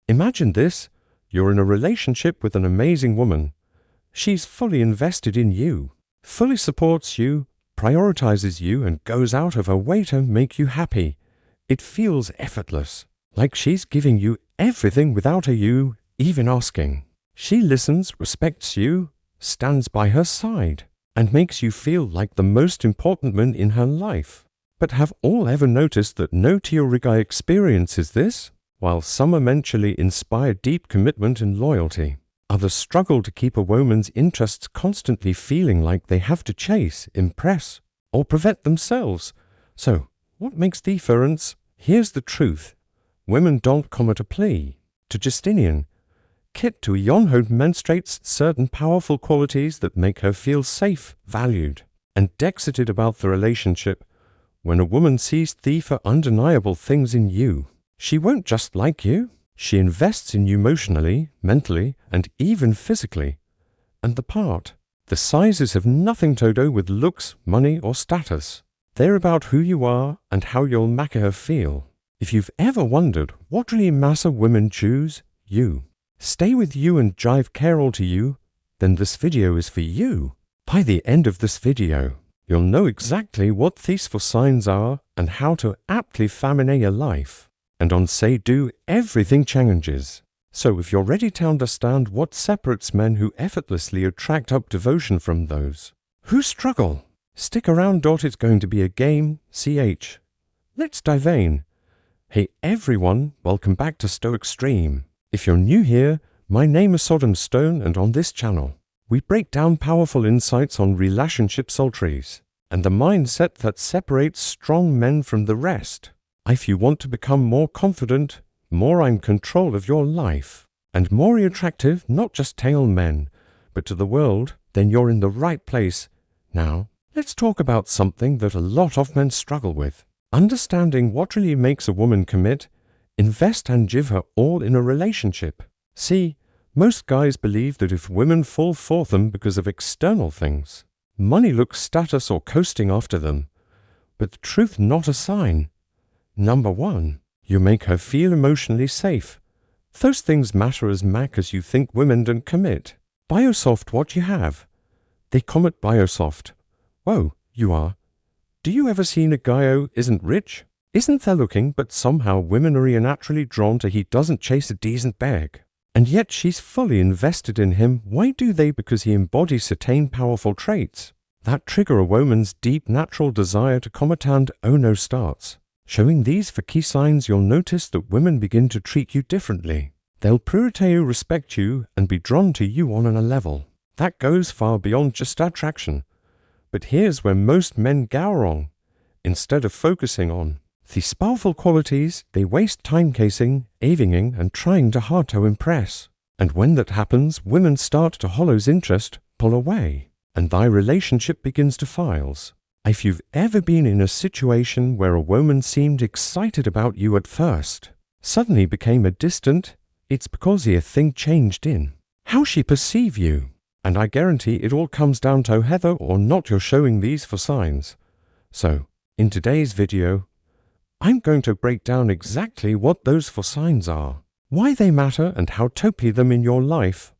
Imagine this. You're in a relationship with an amazing woman. She's fully invested in you, fully supports you, prioritizes you, and goes out of her way to make you happy. It feels effortless, like she's giving you everything without you even asking. She listens, respects you, stands by her side, and makes you feel like the most important man in her life. But have all ever noticed that no Teoric experiences this? While some eventually inspire deep commitment and loyalty, others struggle to keep a woman's interests constantly feeling like they have to chase, impress, or prevent themselves. So, what makes the difference? Here's the truth. Women don't come at a plea. To Justinian, Kit to Yonho demonstrates certain powerful qualities that make her feel safe, valued, and excited about the relationship. When a woman sees the undeniable things in you, she won't just like you. She invests in you emotionally, mentally, and even physically. And the sizes have nothing to do with looks, money, or status. They're about who you are and how you'll make her feel. If you've ever wondered what really matter women choose, you. Stay with you and drive Carol to you, then this video is for you. By the end of this video, you'll know exactly what these 4 signs are and how to aptly famine your life. And on say do everything changes. So if you're ready to understand what separates men who effortlessly attract up devotion from those who struggle, stick around. It's going to be a game, ch. Let's dive in. Hey everyone, welcome back to Stoic Stream. If you're new here, my name is Sodom Stone, and on this channel, we break down powerful insights on relationship sultries and the mindset that separates strong men from the rest. If you want to become more confident, more in control of your life, and more attractive not just to men, but to the world, then you're in the right place. Now, let's talk about something that a lot of men struggle with. Understanding what really makes a woman commit, invest and give her all in a relationship. See, most guys believe that if women fall for them because of external things, money, looks, status, or coasting after them, but the truth not a sign. Number 1, you make her feel emotionally safe. Those things matter as much as you think women don't commit. Biosoft what you have. They commit Biosoft. Whoa, you are. Do you ever seen a guy who isn't rich? Isn't there looking, but somehow women are naturally drawn to he doesn't chase a decent bag. And yet she's fully invested in him. Why do they? Because he embodies certain powerful traits that trigger a woman's deep natural desire to commit and no starts. Showing these 4 key signs, you'll notice that women begin to treat you differently. They'll prioritize, respect you, and be drawn to you on a level that goes far beyond just attraction. But here's where most men go wrong. Instead of focusing on these powerful qualities, they waste time casing, aiming, and trying to hard to impress. And when that happens, women start to lose interest, pull away, and thy relationship begins to fails. If you've ever been in a situation where a woman seemed excited about you at first, suddenly became a distant, it's because a thing changed in how she perceive you. And I guarantee it all comes down to whether or not you're showing these 4 signs. So, in today's video, I'm going to break down exactly what those 4 signs are, why they matter, and how to apply them in your life.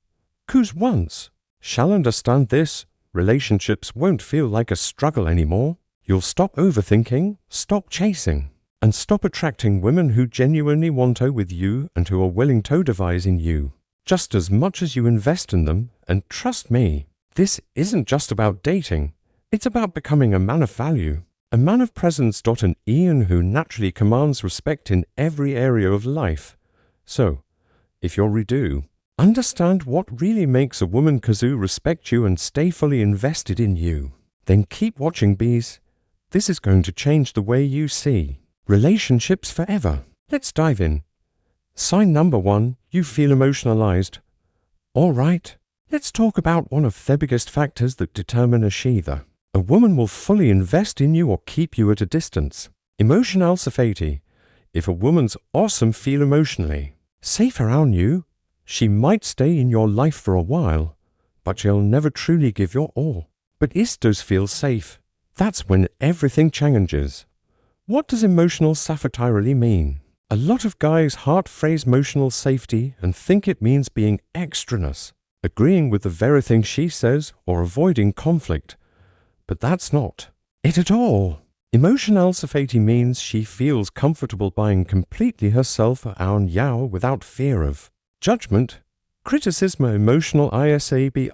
'Cause once shall understand this, relationships won't feel like a struggle anymore. You'll stop overthinking, stop chasing, and stop attracting women who genuinely want to with you and who are willing to devise in you just as much as you invest in them. And trust me, this isn't just about dating. It's about becoming a man of value, a man of presence. An Ian who naturally commands respect in every area of life. So, if you're redo, understand what really makes a woman kazoo respect you and stay fully invested in you. Then keep watching, bees. This is going to change the way you see relationships forever. Let's dive in. Sign number 1, you feel emotionalized. Alright, let's talk about one of the biggest factors that determine a woman will fully invest in you or keep you at a distance. Emotional safety. If a woman's awesome feel emotionally safe around you, she might stay in your life for a while, but she'll never truly give your all. But istos feel safe. That's when everything changes. What does emotional safety really mean? A lot of guys heart phrase emotional safety and think it means being extraness, agreeing with the very thing she says or avoiding conflict. But that's not it at all. Emotional safety means she feels comfortable being completely herself and yao without fear of judgment, criticism, or emotional isabity.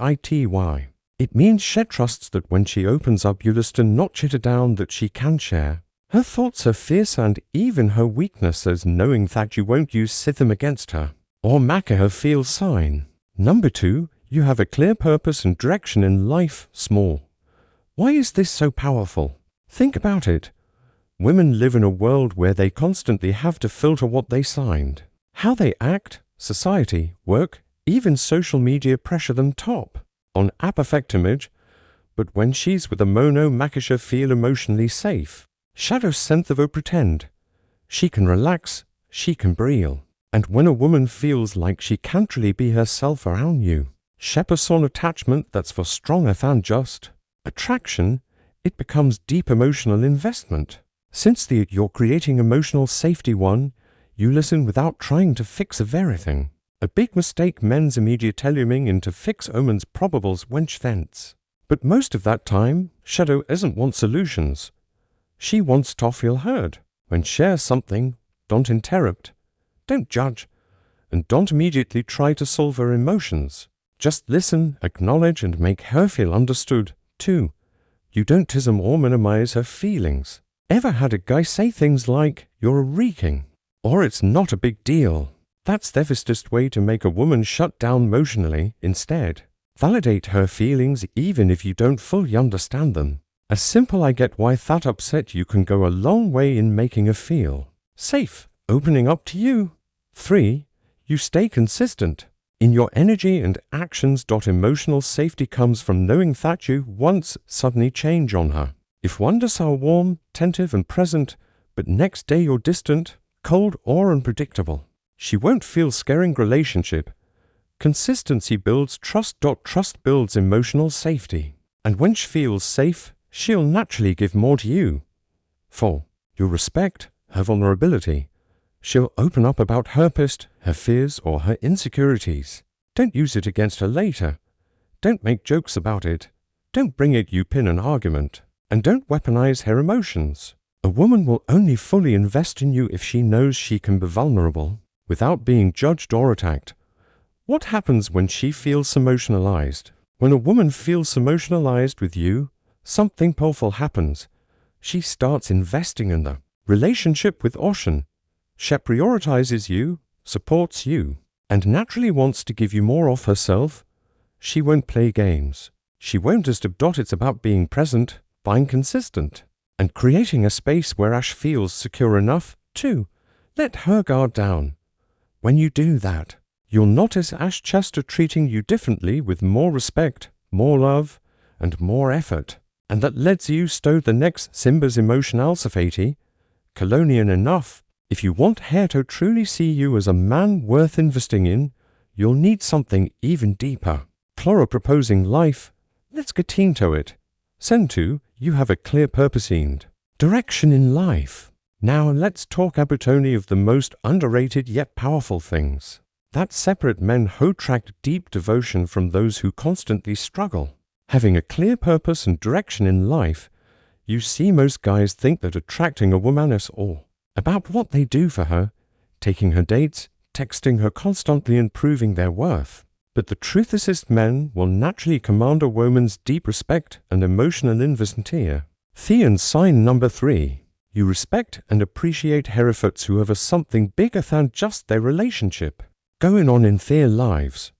It means she trusts that when she opens up you listen, not chitter down, that she can share her thoughts, her fears, and even her weaknesses, knowing that you won't use them against her or make her feel sign. Number 2, you have a clear purpose and direction in life. Small. Why is this so powerful? Think about it. Women live in a world where they constantly have to filter what they signed. How they act, society, work, even social media pressure them top on a perfect image. But when she's with a mono, makisha feel emotionally safe. Shadow senthavo pretend. She can relax, she can breathe. And when a woman feels like she can't really be herself around you, shepherd's on attachment that's for stronger than just attraction, it becomes deep emotional investment. Since you're creating emotional safety one, you listen without trying to fix everything. A big mistake men's immediate telluming into fix omens probables wench thence. But most of that time, Shadow isn't want solutions. She wants to feel heard. When share something, don't interrupt, don't judge, and don't immediately try to solve her emotions. Just listen, acknowledge, and make her feel understood. 2. You don't tism or minimize her feelings. Ever had a guy say things like, "You're a reeking," or "It's not a big deal"? That's the fastest way to make a woman shut down emotionally. Instead, validate her feelings even if you don't fully understand them. A simple "I get why that upset you" can go a long way in making her feel safe, opening up to you. 3. You stay consistent in your energy and actions. Emotional safety comes from knowing that you won't suddenly change on her. If one day are warm, attentive, and present, but next day you're distant, cold, or unpredictable, she won't feel scaring relationship. Consistency builds trust. Trust builds emotional safety. And when she feels safe, she'll naturally give more to you. 4. You respect her vulnerability. She'll open up about her past, her fears, or her insecurities. Don't use it against her later. Don't make jokes about it. Don't bring it up in an argument. And don't weaponize her emotions. A woman will only fully invest in you if she knows she can be vulnerable without being judged or attacked. What happens when she feels emotionalized? When a woman feels emotionalized with you, something powerful happens. She starts investing in the relationship with Ocean. She prioritizes you, supports you, and naturally wants to give you more of herself. She won't play games. She won't just abdot. It's about being present, being consistent, and creating a space where Ash feels secure enough to let her guard down. When you do that, you'll notice Ash Chester treating you differently, with more respect, more love, and more effort. And that lets you stow the next Simba's emotional safety, colonial enough. If you want her to truly see you as a man worth investing in, you'll need something even deeper. Chloro proposing life. Let's get into it. Send 2, you have a clear purpose and direction in life. Now let's talk about only of the most underrated yet powerful things that separate men who attract deep devotion from those who constantly struggle. Having a clear purpose and direction in life. You see, most guys think that attracting a woman is all about what they do for her, taking her dates, texting her constantly, and proving their worth. But the truth is, men will naturally command a woman's deep respect and emotional investment here. Thean sign number 3. You respect and appreciate her efforts who have something bigger than just their relationship going on in their lives.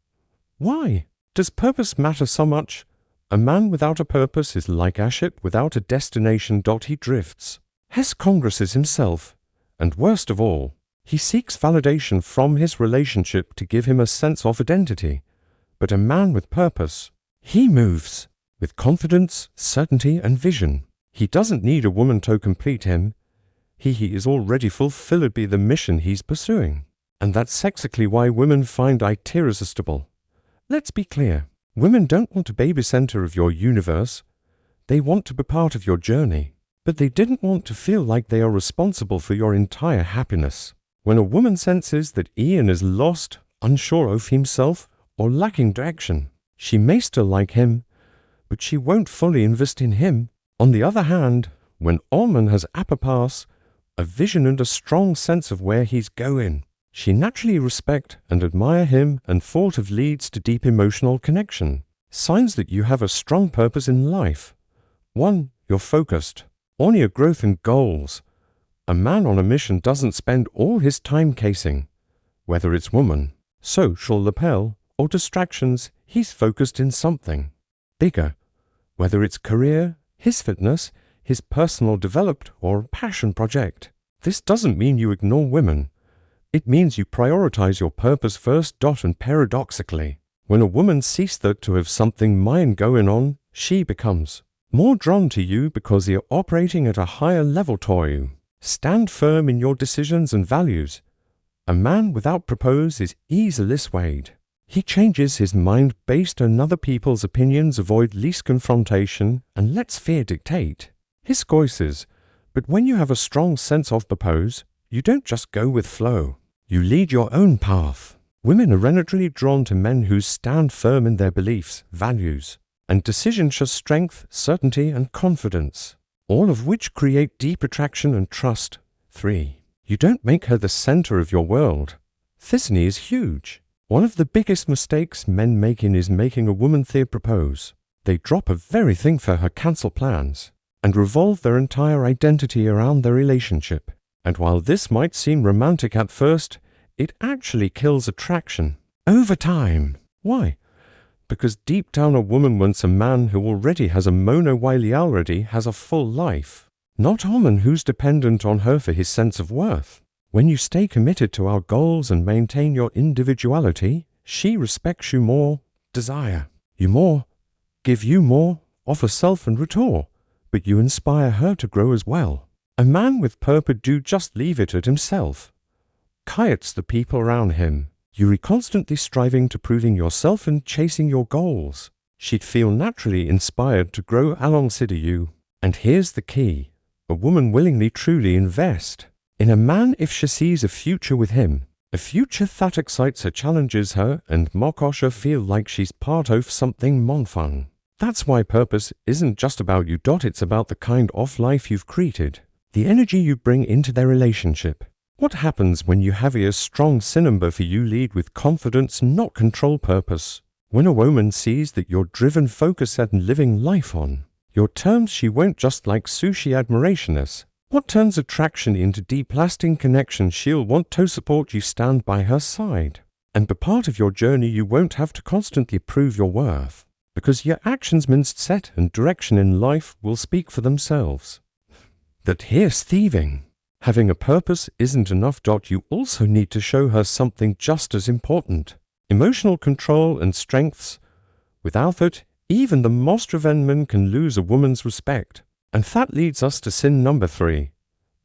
Why does purpose matter so much? A man without a purpose is like a ship without a destination. He drifts, has congresses himself, and worst of all, he seeks validation from his relationship to give him a sense of identity. But a man with purpose, he moves with confidence, certainty, and vision. He doesn't need a woman to complete him. He is already fulfilled by the mission he's pursuing. And that's exactly why women find it irresistible. Let's be clear. Women don't want to be the center of your universe. They want to be part of your journey. But they didn't want to feel like they are responsible for your entire happiness. When a woman senses that Ian is lost, unsure of himself, or lacking direction, she may still like him, but she won't fully invest in him. On the other hand, when Orman has apapas, a vision and a strong sense of where he's going, she naturally respect and admire him, and thought of leads to deep emotional connection. Signs that you have a strong purpose in life. 1. You're focused on your growth and goals. A man on a mission doesn't spend all his time casing, whether it's woman, social lapel, or distractions. He's focused in something bigger, whether it's career, his fitness, his personal development, or passion project. This doesn't mean you ignore women. It means you prioritize your purpose first. And paradoxically, when a woman sees that to have something mind going on, she becomes more drawn to you because you're operating at a higher level to you. Stand firm in your decisions and values. A man without purpose is easily swayed. He changes his mind based on other people's opinions, avoid least confrontation, and lets fear dictate his choices. But when you have a strong sense of purpose, you don't just go with flow. You lead your own path. Women are naturally drawn to men who stand firm in their beliefs, values, and decisions show strength, certainty, and confidence, all of which create deep attraction and trust. 3. You don't make her the center of your world. Thisny is huge. One of the biggest mistakes men make is making a woman propose. They drop everything for her, cancel plans, and revolve their entire identity around their relationship. And while this might seem romantic at first, it actually kills attraction over time. Why? Because deep down a woman wants a man who already has a mono while he already has a full life, not a woman who's dependent on her for his sense of worth. When you stay committed to our goals and maintain your individuality, she respects you more, desire you more, give you more, offer self and retort, but you inspire her to grow as well. A man with purpose do just leave it at himself. Kites the people around him. You're constantly striving to proving yourself and chasing your goals. She'd feel naturally inspired to grow alongside you. And here's the key. A woman willingly truly invest in a man if she sees a future with him. A future that excites her, challenges her, and makes her feel like she's part of something more fun. That's why purpose isn't just about you. It's about the kind of life you've created. The energy you bring into their relationship. What happens when you have a strong number for you? Lead with confidence, not control. Purpose. When a woman sees that you're driven, focused, and living life on your terms, she won't just like sushi admirationist. What turns attraction into deep lasting connection? She'll want to support you, stand by her side, and be part of your journey. You won't have to constantly prove your worth, because your actions, mindset, and direction in life will speak for themselves. That here's thieving. Having a purpose isn't enough. You also need to show her something just as important. Emotional control and strengths. Without it, even the most driven man can lose a woman's respect. And that leads us to sin number 3.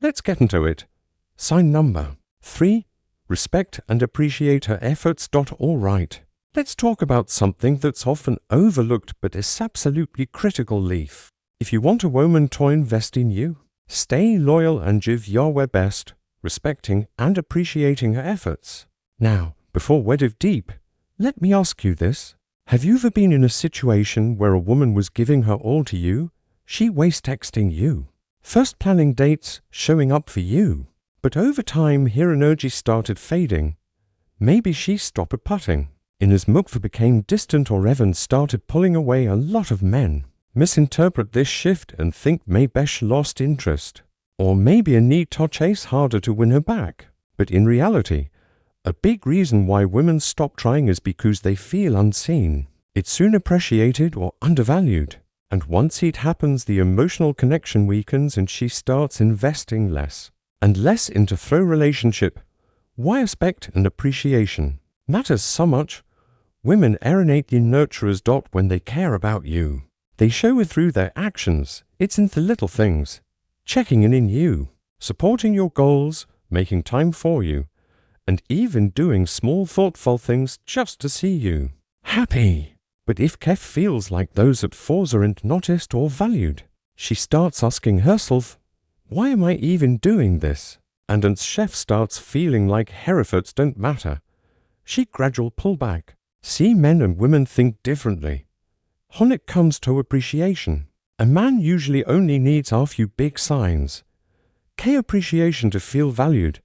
Let's get into it. Sign number 3. Respect and appreciate her efforts. All right. Let's talk about something that's often overlooked but is absolutely critical. Leaf. If you want a woman to invest in you, stay loyal and give your best, respecting and appreciating her efforts. Now, before we dive deep, let me ask you this. Have you ever been in a situation where a woman was giving her all to you? She was texting you, first planning dates, showing up for you. But over time, her energy started fading. Maybe she stopped putting. In his mukva became distant or even started pulling away. A lot of men misinterpret this shift and think maybe she lost interest, or maybe a need to chase harder to win her back. But in reality, a big reason why women stop trying is because they feel unseen. It's soon appreciated or undervalued. And once it happens, the emotional connection weakens and she starts investing less and less into through relationship. Why respect and appreciation matters so much? Women are innately nurturers. When they care about you, they show it through their actions. It's in the little things. Checking in you, supporting your goals, making time for you, and even doing small thoughtful things just to see you happy. But if Kef feels like those at Forza aren't noticed or valued, she starts asking herself, why am I even doing this? And as chef starts feeling like Herefords don't matter, she gradually pull back. See, men and women think differently. When it comes to appreciation, a man usually only needs a few big signs. K appreciation to feel valued.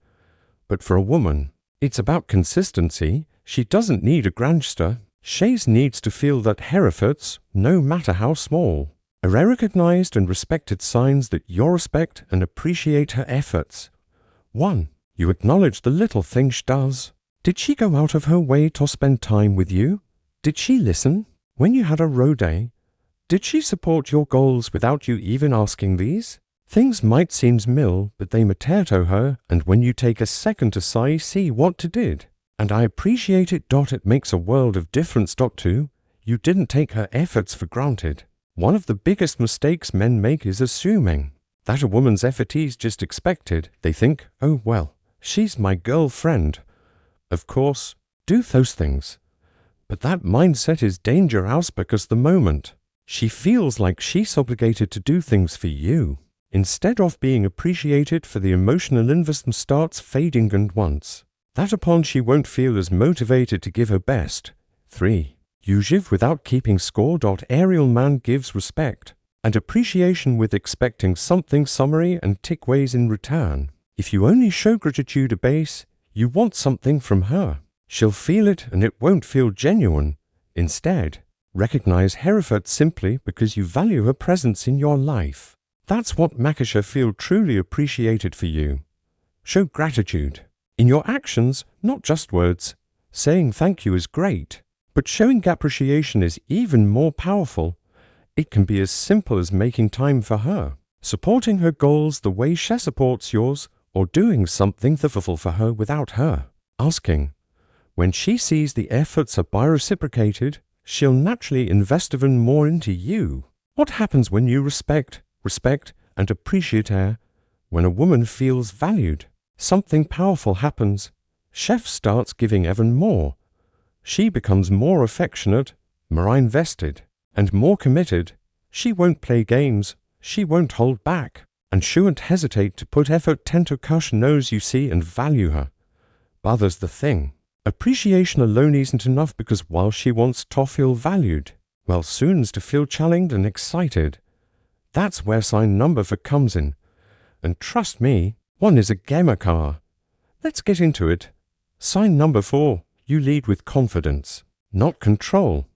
But for a woman, it's about consistency. She doesn't need a grandster. She needs to feel that Herefords, no matter how small, are recognized and respected signs that you respect and appreciate her efforts. 1. You acknowledge the little things she does. Did she go out of her way to spend time with you? Did she listen when you had a road day? Did she support your goals without you even asking these? Things might seem small, but they matter to her, and when you take a second to see what she did. And I appreciate it. It makes a world of difference. 2. You didn't take her efforts for granted. One of the biggest mistakes men make is assuming that a woman's effort is just expected. They think, oh well, she's my girlfriend. Of course, do those things. But that mindset is dangerous because the moment she feels like she's obligated to do things for you, instead of being appreciated for the emotional investment starts fading, and once that upon she won't feel as motivated to give her best. 3. You give without keeping score. Ariel man gives respect and appreciation with expecting something summary and tick ways in return. If you only show gratitude a base, you want something from her. She'll feel it and it won't feel genuine. Instead, recognize Hereford simply because you value her presence in your life. That's what makes her feel truly appreciated for you. Show gratitude in your actions, not just words. Saying thank you is great, but showing appreciation is even more powerful. It can be as simple as making time for her, supporting her goals the way she supports yours, or doing something thoughtful for her without her asking. When she sees the efforts are reciprocated, she'll naturally invest even more into you. What happens when you respect, and appreciate her? When a woman feels valued, something powerful happens. Chef starts giving even more. She becomes more affectionate, more invested, and more committed. She won't play games. She won't hold back. And she won't hesitate to put effort into cause she knows you see and value her. But there's the thing. Appreciation alone isn't enough, because while she wants to feel valued, well, soon's to feel challenged and excited. That's where sign number 4 comes in. And trust me, one is a gamer car. Let's get into it. Sign number 4. You lead with confidence, not control.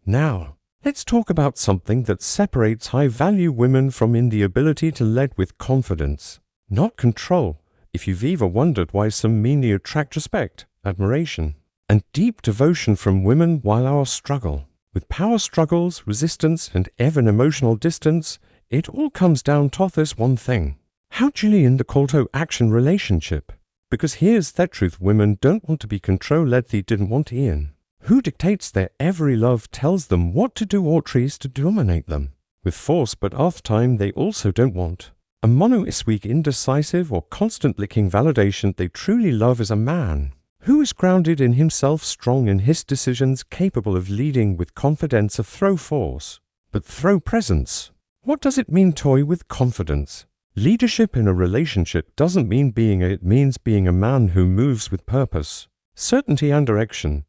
Now, let's talk about something that separates high-value women from the ability to lead with confidence, not control. If you've ever wondered why some men attract respect, admiration, and deep devotion from women while our struggle with power struggles, resistance, and even emotional distance, it all comes down to this one thing. How Julian the call to action relationship. Because here's that truth: women don't want to be control-led. They didn't want Ian, who dictates their every love, tells them what to do or tries to dominate them with force, but oft time they also don't want a weak, indecisive, or constant licking validation. They truly love is a man who is grounded in himself, strong in his decisions, capable of leading with confidence, through force, but through presence. What does it mean toy with confidence? Leadership in a relationship doesn't mean it means being a man who moves with purpose, certainty, and direction.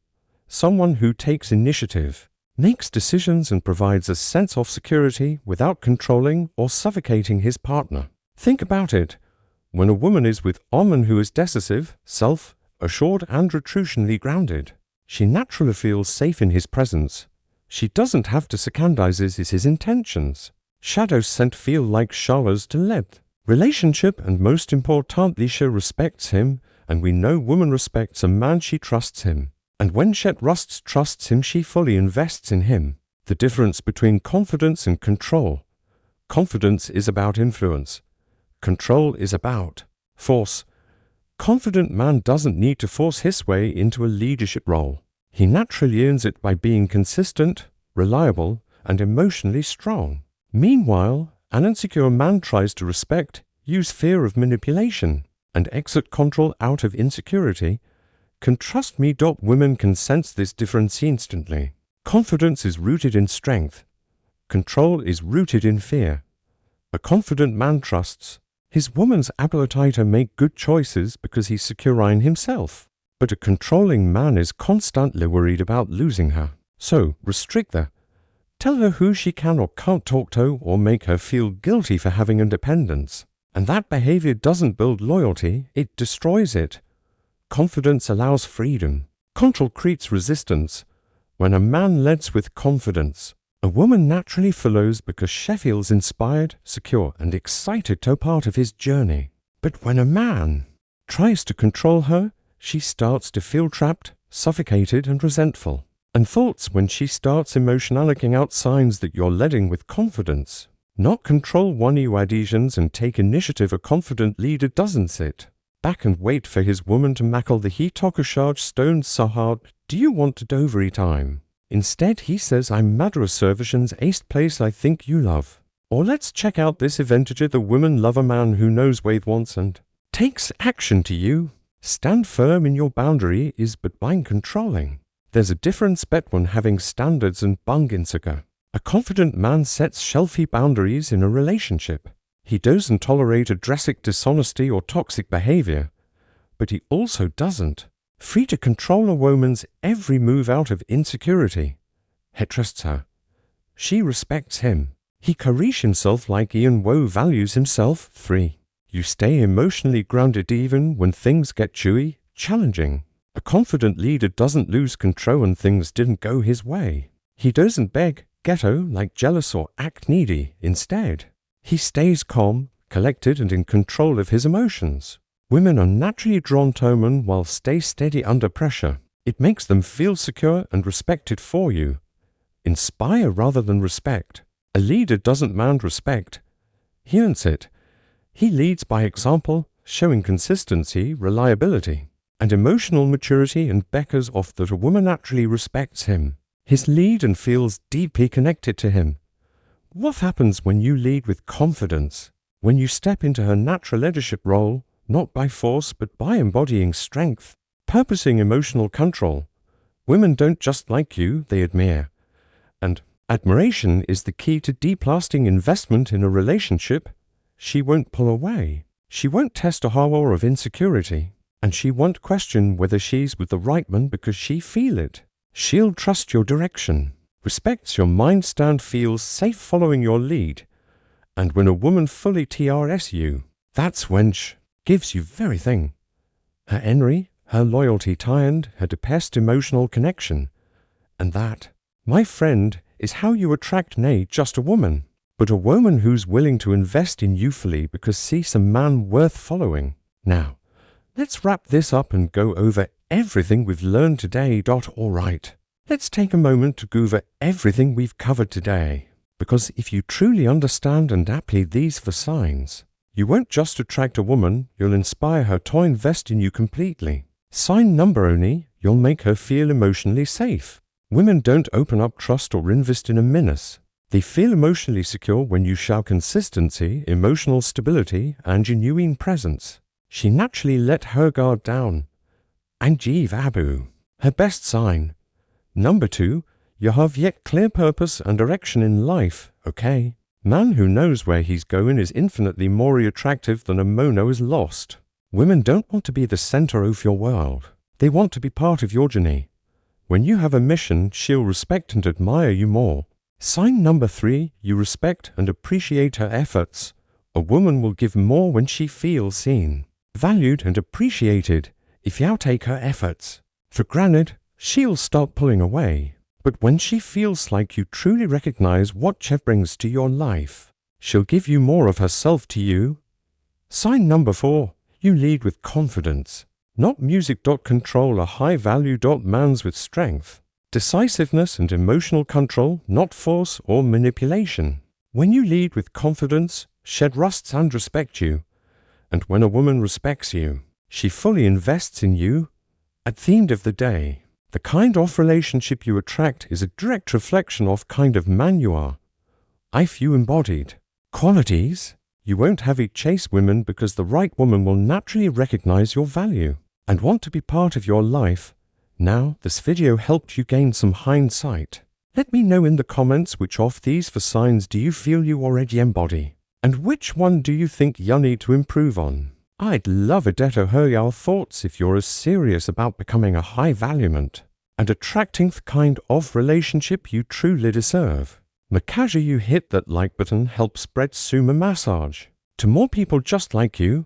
Someone who takes initiative, makes decisions, and provides a sense of security without controlling or suffocating his partner. Think about it. When a woman is with a man who is decisive, self-assured, and retrutionally grounded, she naturally feels safe in his presence. She doesn't have to secondise his intentions. Shadows sent feel like showers to lead relationship, and most importantly, she respects him, and we know woman respects a man. She trusts him. And when she trusts him, she fully invests in him. The difference between confidence and control. Confidence is about influence. Control is about force. Confident man doesn't need to force his way into a leadership role. He naturally earns it by being consistent, reliable, and emotionally strong. Meanwhile, an insecure man tries to respect, use fear of manipulation, and exert control out of insecurity. Can trust me. Women can sense this difference instantly. Confidence is rooted in strength. Control is rooted in fear. A confident man trusts, His woman's ability to make good choices because he's secure in himself. But a controlling man is constantly worried about losing her. So, restrict her. Tell her who she can or can't talk to, or make her feel guilty for having independence. And that behavior doesn't build loyalty, it destroys it. Confidence allows freedom. Control creates resistance. When a man leads with confidence, a woman naturally follows because she feels inspired, secure, and excited to be part of his journey. But when a man tries to control her, she starts to feel trapped, suffocated, and resentful. And thoughts when she starts emotionally out signs that you're leading with confidence. Not control one you adhesions and take initiative. A confident leader doesn't sit back and wait for his woman to mackle the he talk a charge stones so hard. Do you want to dovery time? Instead, he says, I'm madder a servition's ace place I think you love. Or let's check out this advantage. The women love a man who knows what he wants and takes action to you. Stand firm in your boundary is but by controlling. There's a difference between having standards and being insecure. A confident man sets healthy boundaries in a relationship. He doesn't tolerate a drastic dishonesty or toxic behavior, but he also doesn't free to control a woman's every move out of insecurity. He trusts her. She respects him. He carries himself like Ian Woe values himself. 3. You stay emotionally grounded even when things get chewy, challenging. A confident leader doesn't lose control when things didn't go his way. He doesn't beg, ghetto, like jealous or act needy. Instead, he stays calm, collected, and in control of his emotions. Women are naturally drawn to men while stay steady under pressure. It makes them feel secure and respected for you. Inspire rather than respect. A leader doesn't demand respect. He earns it. He leads by example, showing consistency, reliability, and emotional maturity, and beckons off that a woman naturally respects him. His lead and feels deeply connected to him. What happens when you lead with confidence? When you step into her natural leadership role, not by force but by embodying strength, purposing emotional control. Women don't just like you, they admire. And admiration is the key to deep lasting investment in a relationship. She won't pull away. She won't test a horror of insecurity. And she won't question whether she's with the right man because she feel it. She'll trust your direction, respects your mind stand, feels safe following your lead. And when a woman fully TRS you, that's when she gives you very thing. Her energy, her loyalty tied, her best emotional connection. And that, my friend, is how you attract not just a woman, but a woman who's willing to invest in you fully because sees a man worth following. Now, let's wrap this up and go over everything we've learned today. Alright, let's take a moment to go over everything we've covered today, because if you truly understand and apply these 4 signs, you won't just attract a woman, you'll inspire her to invest in you completely. Sign number only, you'll make her feel emotionally safe. Women don't open up trust or invest in a menace. They feel emotionally secure when you show consistency, emotional stability, and genuine presence. She naturally let her guard down. And Jeev Abu, her best sign. Number 2, you have yet clear purpose and direction in life, okay? Man who knows where he's going is infinitely more attractive than a mono is lost. Women don't want to be the center of your world. They want to be part of your journey. When you have a mission, she'll respect and admire you more. Sign number 3, you respect and appreciate her efforts. A woman will give more when she feels seen, valued and appreciated. If you take her efforts for granted, she'll start pulling away. But when she feels like you truly recognize what she brings to your life, she'll give you more of herself to you. Sign number 4, you lead with confidence. Not music. Control a high value. Mans with strength, decisiveness and emotional control, not force or manipulation. When you lead with confidence, she trusts and respects you. And when a woman respects you, she fully invests in you. At the end of the day, the kind of relationship you attract is a direct reflection of kind of man you are. If you embodied qualities, you won't have it chase women because the right woman will naturally recognize your value and want to be part of your life. Now, this video helped you gain some hindsight. Let me know in the comments which of these 4 signs do you feel you already embody. And which one do you think you need to improve on? I'd love to hear your thoughts if you're as serious about becoming a high valuement and attracting the kind of relationship you truly deserve. Make sure you hit that like button helps spread Sumo massage to more people just like you.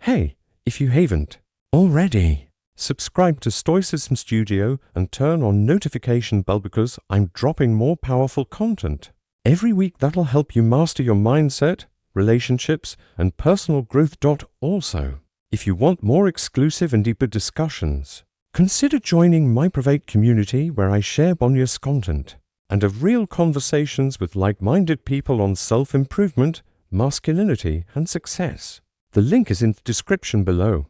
Hey, if you haven't already, subscribe to Stoicism Studio and turn on notification bell because I'm dropping more powerful content every week that'll help you master your mindset, relationships, and personal growth. Also, if you want more exclusive and deeper discussions, consider joining my private community where I share bonus content and have real conversations with like-minded people on self-improvement, masculinity, and success. The link is in the description below.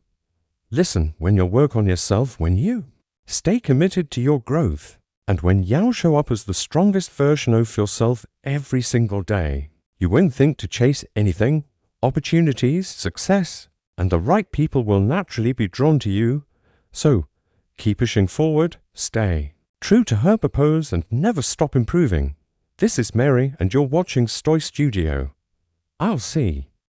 Listen when you work on yourself, when you stay committed to your growth, and when you show up as the strongest version of yourself every single day. You won't think to chase anything. Opportunities, success, and the right people will naturally be drawn to you. So, keep pushing forward, stay true to her purpose, and never stop improving. This is Mary, and you're watching Stoic Studio. I'll see